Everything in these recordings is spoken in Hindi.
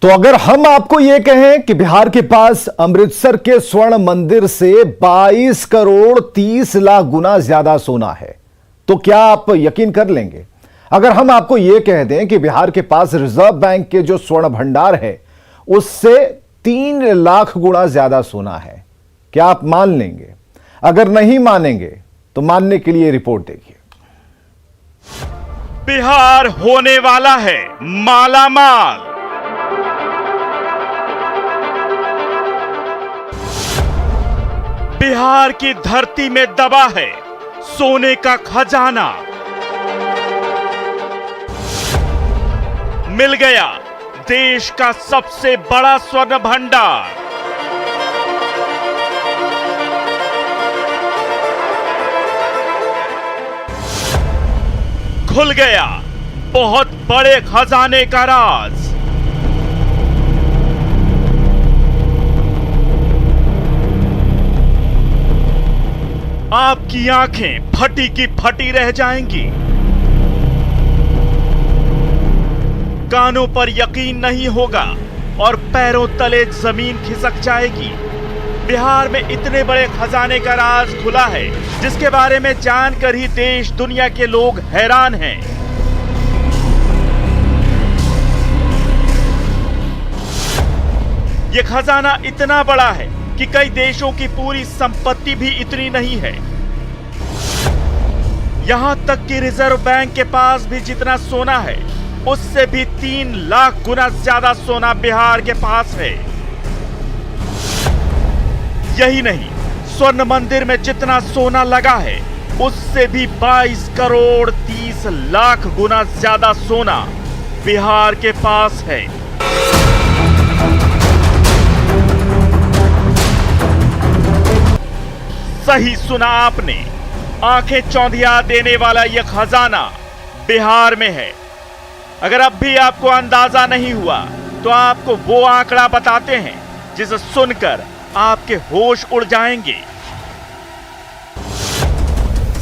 तो अगर हम आपको यह कहें कि बिहार के पास अमृतसर के स्वर्ण मंदिर से 22 करोड़ 30 लाख गुना ज्यादा सोना है, तो क्या आप यकीन कर लेंगे? अगर हम आपको यह कह दें कि बिहार के पास रिजर्व बैंक के जो स्वर्ण भंडार है उससे 3 लाख गुना ज्यादा सोना है, क्या आप मान लेंगे? अगर नहीं मानेंगे तो मानने के लिए रिपोर्ट देखिए। बिहार होने वाला है मालामाल। बिहार की धरती में दबा है सोने का खजाना। मिल गया देश का सबसे बड़ा स्वर्ण भंडार। खुल गया बहुत बड़े खजाने का राज। आपकी आंखें फटी की फटी रह जाएंगी। कानों पर यकीन नहीं होगा और पैरों तले जमीन खिसक जाएगी। बिहार में इतने बड़े खजाने का राज खुला है जिसके बारे में जानकर ही देश दुनिया के लोग हैरान हैं। यह खजाना इतना बड़ा है कि कई देशों की पूरी संपत्ति भी इतनी नहीं है। यहां तक कि रिजर्व बैंक के पास भी जितना सोना है उससे भी 3 लाख गुना ज्यादा सोना बिहार के पास है। यही नहीं, स्वर्ण मंदिर में जितना सोना लगा है उससे भी 22 करोड़ 30 लाख गुना ज्यादा सोना बिहार के पास है। सही सुना आपने, आंखें चौंधिया देने वाला यह खजाना बिहार में है। अगर अब भी आपको अंदाजा नहीं हुआ तो आपको वो आंकड़ा बताते हैं जिसे सुनकर आपके होश उड़ जाएंगे।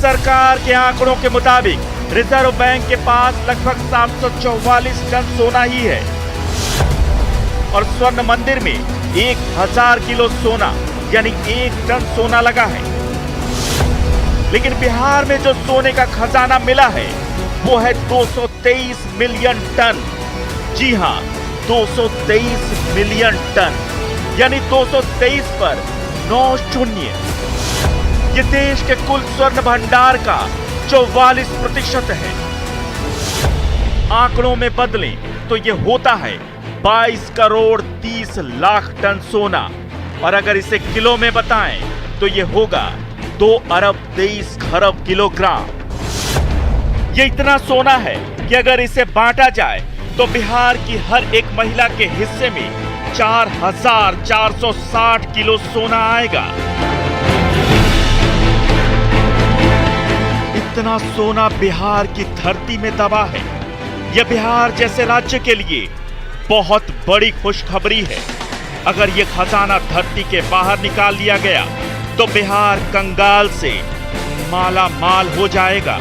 सरकार के आंकड़ों के मुताबिक रिजर्व बैंक के पास लगभग 744 टन सोना ही है और स्वर्ण मंदिर में 1000 किलो सोना यानी 1 टन सोना लगा है। लेकिन बिहार में जो सोने का खजाना मिला है वो है 223 मिलियन टन। जी हां, 223 मिलियन टन यानी 223 पर 9 शून्य। ये देश के कुल स्वर्ण भंडार का 44% है। आंकड़ों में बदलें तो ये होता है 22 करोड़ 30 लाख टन सोना, और अगर इसे किलो में बताएं तो ये होगा 2 अरब 23 खरब किलोग्राम। ये इतना सोना है कि अगर इसे बांटा जाए तो बिहार की हर एक महिला के हिस्से में 4460 किलो सोना आएगा। इतना सोना बिहार की धरती में दबा है। यह बिहार जैसे राज्य के लिए बहुत बड़ी खुशखबरी है। अगर यह खजाना धरती के बाहर निकाल लिया गया तो बिहार कंगाल से माला माल हो जाएगा।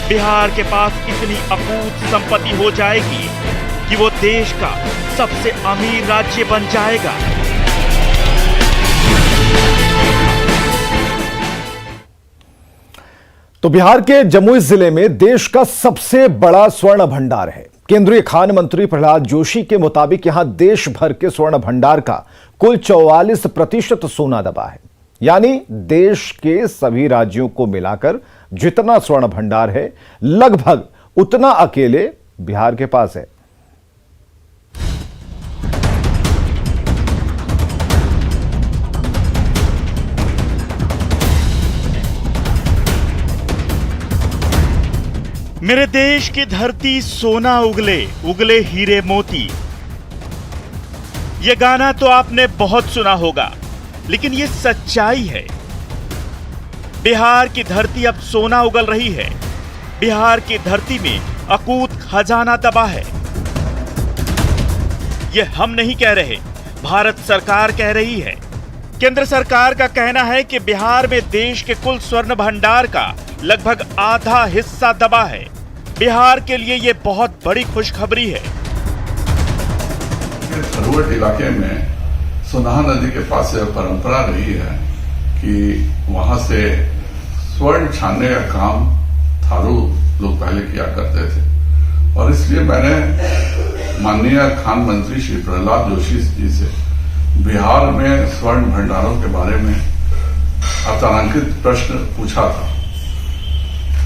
बिहार के पास इतनी अकूत संपत्ति हो जाएगी कि वो देश का सबसे अमीर राज्य बन जाएगा। तो बिहार के जमुई जिले में देश का सबसे बड़ा स्वर्ण भंडार है। केंद्रीय खान मंत्री प्रहलाद जोशी के मुताबिक यहां देश भर के स्वर्ण भंडार का कुल 44% सोना दबा है। यानी देश के सभी राज्यों को मिलाकर जितना स्वर्ण भंडार है लगभग उतना अकेले बिहार के पास है। मेरे देश की धरती सोना उगले उगले हीरे मोती। यह गाना तो आपने बहुत सुना होगा, लेकिन यह सच्चाई है। बिहार की धरती अब सोना उगल रही है। बिहार की धरती में अकूत खजाना दबा है। यह हम नहीं कह रहे, भारत सरकार कह रही है। केंद्र सरकार का कहना है कि बिहार में देश के कुल स्वर्ण भंडार का लगभग आधा हिस्सा दबा है। बिहार के लिए यह बहुत बड़ी खुशखबरी है। के थरूवट इलाके में सुनाह नदी के पास यह परंपरा रही है कि वहां से स्वर्ण छानने का काम थारू लोग पहले किया करते थे, और इसलिए मैंने माननीय खान मंत्री श्री प्रहलाद जोशी जी से बिहार में स्वर्ण भंडारों के बारे में अतारांकित प्रश्न पूछा था।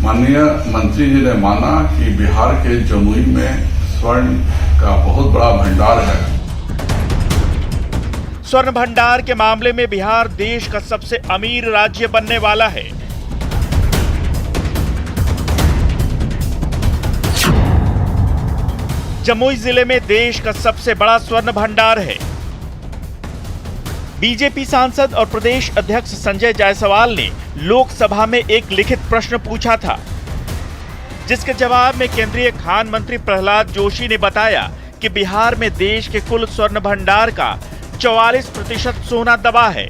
माननीय मंत्री जी ने माना कि बिहार के जमुई में स्वर्ण का बहुत बड़ा भंडार है। स्वर्ण भंडार के मामले में बिहार देश का सबसे अमीर राज्य बनने वाला है। जमुई जिले में देश का सबसे बड़ा स्वर्ण भंडार है। बीजेपी सांसद और प्रदेश अध्यक्ष संजय जायसवाल ने लोकसभा में एक लिखित प्रश्न पूछा था, जिसके जवाब में केंद्रीय खान मंत्री प्रहलाद जोशी ने बताया कि बिहार में देश के कुल स्वर्ण भंडार का 44% सोना दबा है।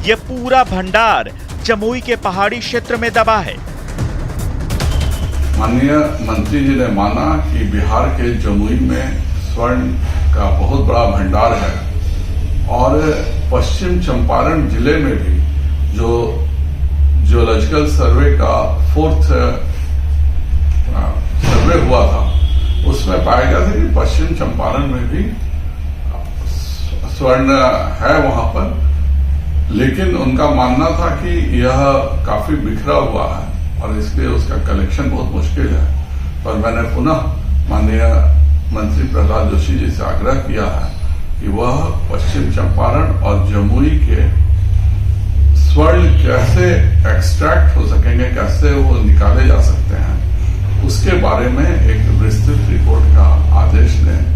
यह पूरा भंडार जमुई के पहाड़ी क्षेत्र में दबा है। माननीय मंत्री जी ने माना कि बिहार के जमुई में स्वर्ण का बहुत बड़ा भंडार है, और पश्चिम चंपारण जिले में भी जो जियोलॉजिकल सर्वे का 4th सर्वे हुआ था, उसमें पाया गया था कि पश्चिम चंपारण में भी स्वर्ण है वहां पर, लेकिन उनका मानना था कि यह काफी बिखरा हुआ है और इसलिए उसका कलेक्शन बहुत मुश्किल है। पर मैंने पुनः माननीय मंत्री प्रहलाद जोशी जी से आग्रह किया है कि वह पश्चिम चंपारण और जमुई के स्वर्ण कैसे एक्सट्रैक्ट हो सकेंगे, कैसे वो निकाले जा सकते हैं, उसके बारे में एक विस्तृत रिपोर्ट का आदेश दें।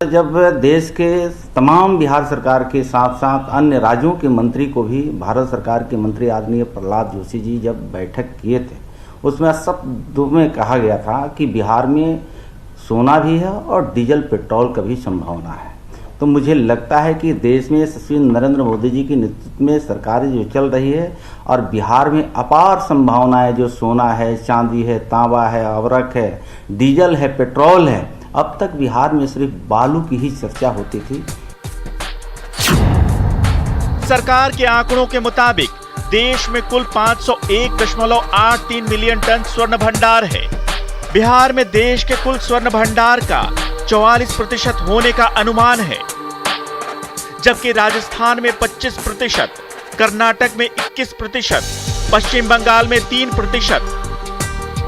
जब देश के तमाम बिहार सरकार के साथ साथ अन्य राज्यों के मंत्री को भी भारत सरकार के मंत्री आदरणीय प्रहलाद जोशी जी जब बैठक किए थे, उसमें शब्दों में कहा गया था कि बिहार में सोना भी है और डीजल पेट्रोल का भी संभावना है। तो मुझे लगता है कि देश में यशस्वी नरेंद्र मोदी जी के नेतृत्व में सरकार जो चल रही है और बिहार में अपार संभावनाएं, जो सोना है, चांदी है, तांबा है, अवरक है, डीजल है, पेट्रोल है, अब तक बिहार में सिर्फ बालू की ही चर्चा होती थी। सरकार के आंकड़ों के मुताबिक देश में कुल 501.83 मिलियन टन स्वर्ण भंडार है। बिहार में देश के कुल स्वर्ण भंडार का 44% होने का अनुमान है, जबकि राजस्थान में 25%, कर्नाटक में 21%, पश्चिम बंगाल में 3%,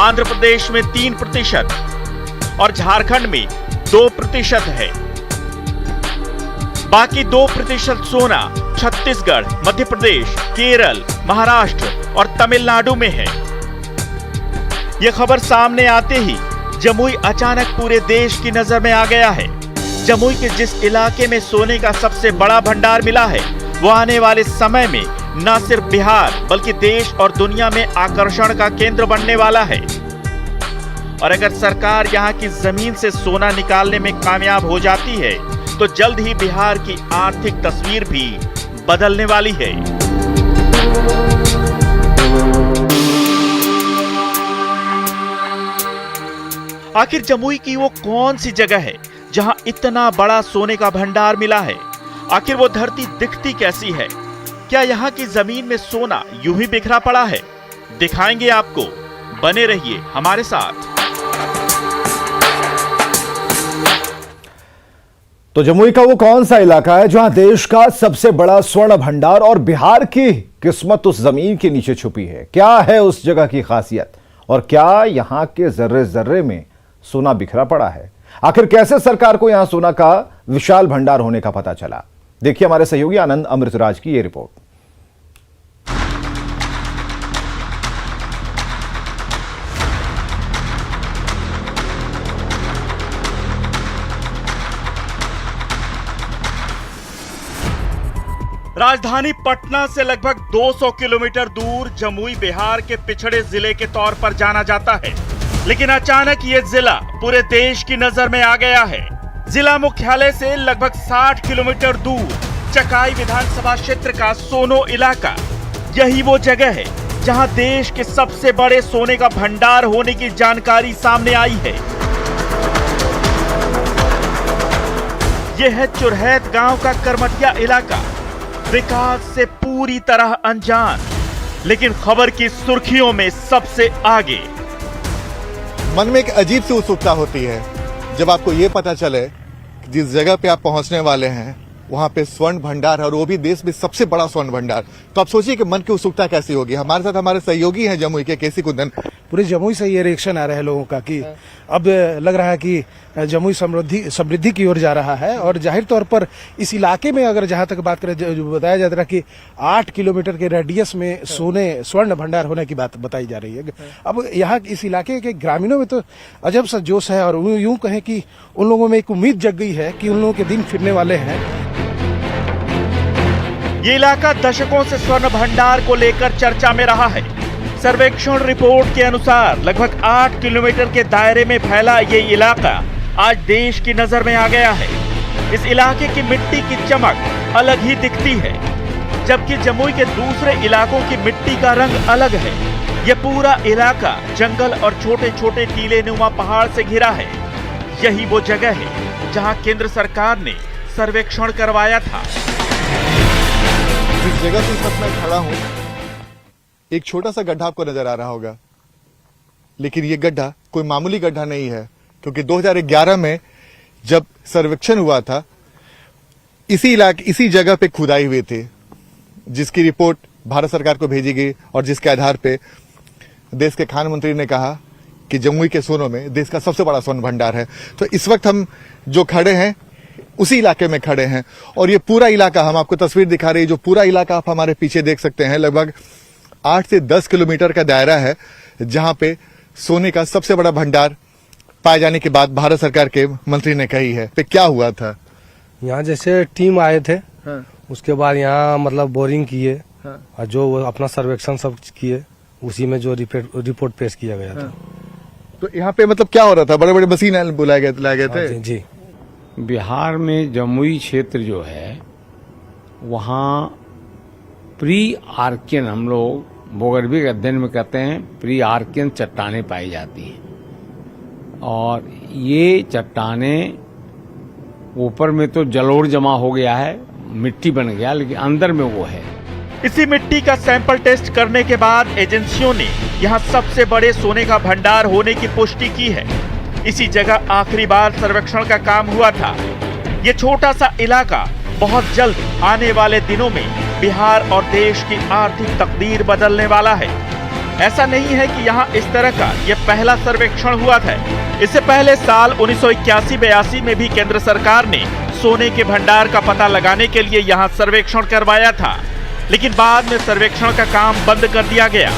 आंध्र प्रदेश में 3% और झारखंड में 2% है। बाकी 2% सोना छत्तीसगढ़, मध्य प्रदेश, केरल, महाराष्ट्र और तमिलनाडु में है। यह खबर सामने आते ही जमुई अचानक पूरे देश की नजर में आ गया है। जमुई के जिस इलाके में सोने का सबसे बड़ा भंडार मिला है, वो आने वाले समय में न सिर्फ बिहार बल्कि देश और दुनिया में आकर्षण का केंद्र बनने वाला है। और अगर सरकार यहाँ की जमीन से सोना निकालने में कामयाब हो जाती है, तो जल्द ही बिहार की आर्थिक तस्वीर भी बदलने वाली है। आखिर जमुई की वो कौन सी जगह है जहां इतना बड़ा सोने का भंडार मिला है? आखिर वो धरती दिखती कैसी है? क्या यहाँ की जमीन में सोना यूं ही बिखरा पड़ा है? दिखाएंगे आपको, बने रहिए हमारे साथ। तो जमुई का वो कौन सा इलाका है जहां देश का सबसे बड़ा स्वर्ण भंडार और बिहार की किस्मत उस जमीन के नीचे छुपी है? क्या है उस जगह की खासियत और क्या यहां के जर्रे जर्रे में सोना बिखरा पड़ा है? आखिर कैसे सरकार को यहां सोना का विशाल भंडार होने का पता चला? देखिए हमारे सहयोगी आनंद अमृतराज की यह रिपोर्ट। राजधानी पटना से लगभग 200 किलोमीटर दूर जमुई बिहार के पिछड़े जिले के तौर पर जाना जाता है, लेकिन अचानक ये जिला पूरे देश की नजर में आ गया है। जिला मुख्यालय से लगभग 60 किलोमीटर दूर चकाई विधानसभा क्षेत्र का सोनो इलाका, यही वो जगह है जहां देश के सबसे बड़े सोने का भंडार होने की जानकारी सामने आई है। यह है चुरहैत गांव का करमटिया इलाका, विकास से पूरी तरह अनजान, लेकिन खबर की सुर्खियों में सबसे आगे। मन में एक अजीब सी उत्सुकता होती है जब आपको ये पता चले कि जिस जगह पे आप पहुंचने वाले हैं वहां पे स्वर्ण भंडार है, और वो भी देश में सबसे बड़ा स्वर्ण भंडार। तो आप सोचिए कि मन की उत्सुकता कैसी होगी। हमारे साथ हमारे सहयोगी हैं जमुई के केसी कुंदन। पूरे जमुई से ये रिएक्शन आ रहा है लोगों का कि अब लग रहा है कि जमुई समृद्धि की ओर जा रहा है। और जाहिर तौर पर इस इलाके में अगर जहां तक बात करें, जो बताया जाता है कि 8 किलोमीटर के रेडियस में स्वर्ण भंडार होने की बात बताई जा रही है। अब यहाँ इस इलाके के ग्रामीणों में तो अजब सा जोश है, और यूं कहें कि उन लोगों में एक उम्मीद जग गई है कि उन लोगों के दिन फिरने वाले हैं। ये इलाका दशकों से स्वर्ण भंडार को लेकर चर्चा में रहा है। सर्वेक्षण रिपोर्ट के अनुसार लगभग 8 किलोमीटर के दायरे में फैला ये इलाका आज देश की नजर में आ गया है। इस इलाके की मिट्टी की चमक अलग ही दिखती है, जबकि जमुई के दूसरे इलाकों की मिट्टी का रंग अलग है। ये पूरा इलाका जंगल और छोटे छोटे टीले नुमा पहाड़ से घिरा है। यही वो जगह है जहां केंद्र सरकार ने सर्वेक्षण करवाया था। जिस जगह पे इस वक्त मैं खड़ा हूं, एक छोटा सा गड्ढा आपको नजर आ रहा होगा, लेकिन ये गड्ढा कोई मामूली गड्ढा नहीं है, क्योंकि 2011 में जब सर्वेक्षण हुआ था, इसी जगह पे खुदाई हुई थी, जिसकी रिपोर्ट भारत सरकार को भेजी गई, और जिसके आधार पे देश के खान मंत्री ने कहा कि जमुई के सोनों में देश का सबसे बड़ा स्वर्ण भंडार है। तो इस वक्त हम जो खड़े हैं उसी इलाके में खड़े हैं, और ये पूरा इलाका, हम आपको तस्वीर दिखा रही है, जो पूरा इलाका आप हमारे पीछे देख सकते हैं, लगभग 8 से 10 किलोमीटर का दायरा है, जहां पे सोने का सबसे बड़ा भंडार पाए जाने की बात भारत सरकार के मंत्री ने कही है। पे क्या हुआ था? यहाँ जैसे टीम आए थे, उसके बाद यहाँ मतलब बोरिंग किए, और जो अपना सर्वेक्षण सब किए, उसी में जो रिपोर्ट पेश किया गया था। तो यहाँ पे मतलब क्या हो रहा था? बड़े बड़े मशीन बुलाए गए थे? जी। बिहार में जमुई क्षेत्र जो है, वहाँ प्री आर्कियन, हम लोग भूगर्भीय अध्ययन में कहते हैं, प्री आर्कियन चट्टानें पाई जाती हैं। और ये चट्टानें ऊपर में तो जलोढ़ जमा हो गया है, मिट्टी बन गया, लेकिन अंदर में वो है। इसी मिट्टी का सैंपल टेस्ट करने के बाद एजेंसियों ने यहाँ सबसे बड़े सोने का भंडार होने की पुष्टि की है। इसी जगह आखिरी बार सर्वेक्षण का काम हुआ था। ये छोटा सा इलाका बहुत जल्द आने वाले दिनों में बिहार और देश की आर्थिक तकदीर बदलने वाला है। ऐसा नहीं है कि यहाँ इस तरह का ये पहला सर्वेक्षण हुआ था। इससे पहले साल 1981-82 में भी केंद्र सरकार ने सोने के भंडार का पता लगाने के लिए यहाँ सर्वेक्षण करवाया था, लेकिन बाद में सर्वेक्षण का काम बंद कर दिया गया।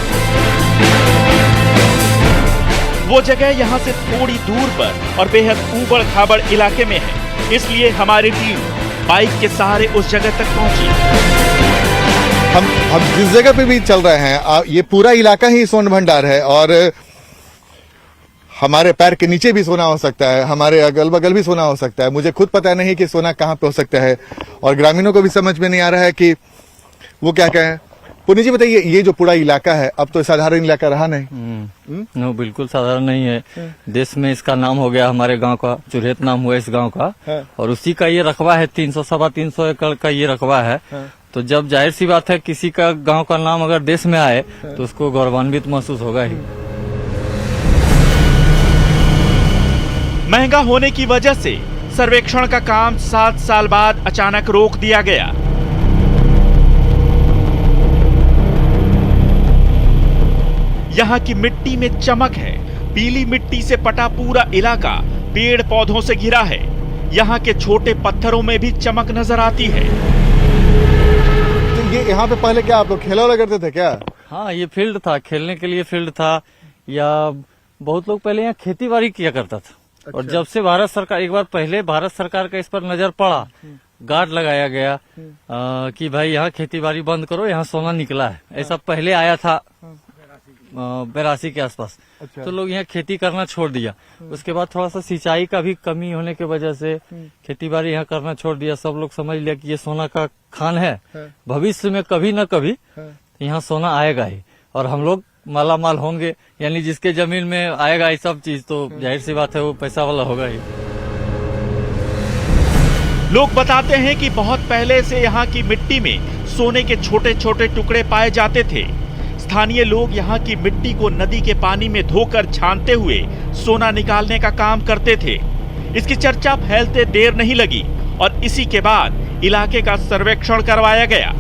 वो जगह यहाँ से थोड़ी दूर पर और बेहद ऊबड़ खाबड़ इलाके में है, इसलिए हमारी टीम बाइक के सहारे उस जगह तक पहुंची। हम जिस जगह पे भी चल रहे हैं, ये पूरा इलाका ही स्वर्ण भंडार है, और हमारे पैर के नीचे भी सोना हो सकता है, हमारे अगल बगल भी सोना हो सकता है। मुझे खुद पता नहीं कि सोना कहाँ पे हो सकता है, और ग्रामीणों को भी समझ में नहीं आ रहा है कि वो क्या कहें। पुनी जी बताइए, ये जो पूरा इलाका है, अब तो साधारण इलाका रहा नहीं। नो, बिल्कुल साधारण नहीं है। देश में इसका नाम हो गया, हमारे गांव का चुरहैत नाम हुआ इस गांव का, और उसी का ये रकबा है, 300-325 एकड़ का ये रकबा है। तो जब जाहिर सी बात है, किसी का गांव का नाम अगर देश में आए तो उसको गौरवान्वित महसूस होगा ही। महंगा होने की वजह से सर्वेक्षण का काम 7 साल बाद अचानक रोक दिया गया। यहाँ की मिट्टी में चमक है। पीली मिट्टी से पटा पूरा इलाका पेड़ पौधों से घिरा है। यहाँ के छोटे पत्थरों में भी चमक नजर आती है। तो ये यहाँ पे पहले क्या आप लोग खेला वाला करते थे क्या? हाँ, ये फील्ड था, खेलने के लिए फील्ड था, या बहुत लोग पहले यहाँ खेती बाड़ी किया करता था। अच्छा। और जब से भारत सरकार, एक बार पहले भारत सरकार का इस पर नजर पड़ा, गार्ड लगाया गया कि भाई यहाँ खेती बाड़ी बंद करो, यहाँ सोना निकला है। ऐसा पहले आया था 82 के आसपास। अच्छा। तो लोग यहाँ खेती करना छोड़ दिया। उसके बाद थोड़ा सा सिंचाई का भी कमी होने की वजह से खेती बाड़ी यहाँ करना छोड़ दिया। सब लोग समझ लिया कि ये सोना का खान है, भविष्य में कभी न कभी यहाँ सोना आएगा ही, और हम लोग माला माल होंगे। यानी जिसके जमीन में आएगा ये सब चीज, तो जाहिर सी बात है वो पैसा वाला होगा ही। लोग बताते हैं कि बहुत पहले से यहाँ की मिट्टी में सोने के छोटे छोटे टुकड़े पाए जाते थे। स्थानीय लोग यहाँ की मिट्टी को नदी के पानी में धोकर छानते हुए सोना निकालने का काम करते थे। इसकी चर्चा फैलते देर नहीं लगी और इसी के बाद इलाके का सर्वेक्षण करवाया गया।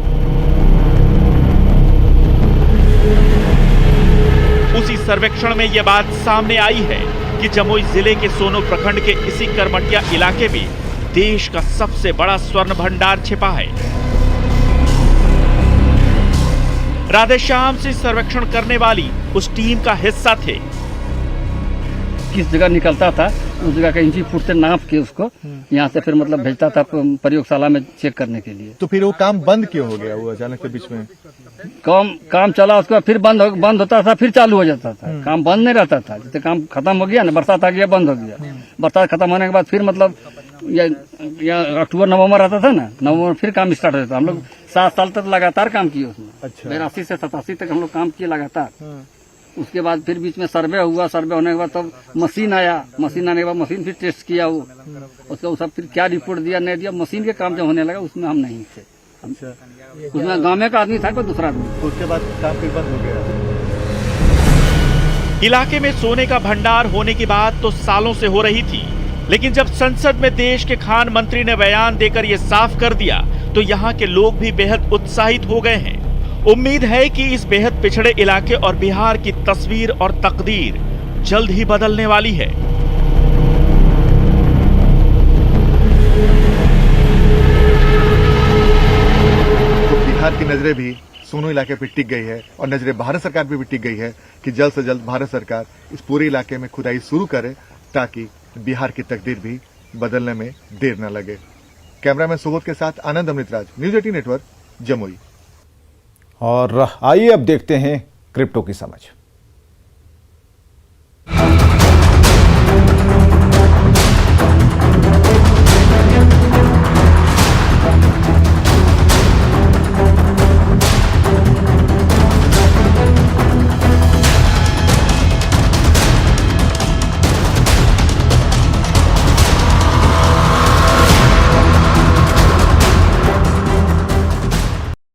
उसी सर्वेक्षण में यह बात सामने आई है कि जमुई जिले के सोनो प्रखंड के इसी करमटिया इलाके में देश का सबसे बड़ा स्वर्ण भंडार छिपा है। राधेश्याम से सर्वेक्षण करने वाली उस टीम का हिस्सा थे। किस जगह निकलता था उस जगह का इंची फुट से नाप के उसको यहाँ से फिर मतलब भेजता था प्रयोगशाला में चेक करने के लिए। तो फिर वो काम बंद क्यों हो गया, वो अचानक से बीच में? काम चला, उसका फिर बंद होता था, फिर चालू हो जाता था। काम बंद नहीं रहता था। जैसे काम खत्म हो गया ना, बरसात आ गया, बंद हो गया। बरसात खत्म होने के बाद फिर मतलब या अक्टूबर नवंबर आता था ना, नवंबर फिर काम स्टार्ट होता था। हम लोग 7 साल तक लगातार काम किए उसमें। अच्छा। 82 से 87 तक हम लोग काम किए लगातार। उसके बाद फिर बीच में सर्वे हुआ। सर्वे होने के बाद तब मशीन आया। मशीन आने के बाद मशीन फिर टेस्ट किया वो उसका सब फिर क्या रिपोर्ट दिया नहीं दिया। मशीन के काम जब होने लगा उसमें हम नहीं थे। उसमें गाँव में का आदमी था, कोई दूसरा आदमी। तो उसके बाद काम फिर बंद हो गया। इलाके में सोने का भंडार होने की बात तो सालों से हो रही थी, लेकिन जब संसद में देश के खान मंत्री ने बयान देकर यह साफ कर दिया तो यहाँ के लोग भी बेहद उत्साहित हो गए हैं। उम्मीद है कि इस बेहद पिछड़े इलाके और बिहार की तस्वीर और तकदीर जल्द ही बदलने वाली है। तो बिहार की नजरें भी सोनो इलाके पे टिक गई है और नजरें भारत सरकार पे भी टिक गई है कि जल्द से जल्द भारत सरकार इस पूरे इलाके में खुदाई शुरू करे ताकि बिहार की तकदीर भी बदलने में देर न लगे। कैमरामैन सुबोध के साथ आनंद अमृतराज, न्यूज 18 नेटवर्क, जमुई। और आइए अब देखते हैं क्रिप्टो की समझ।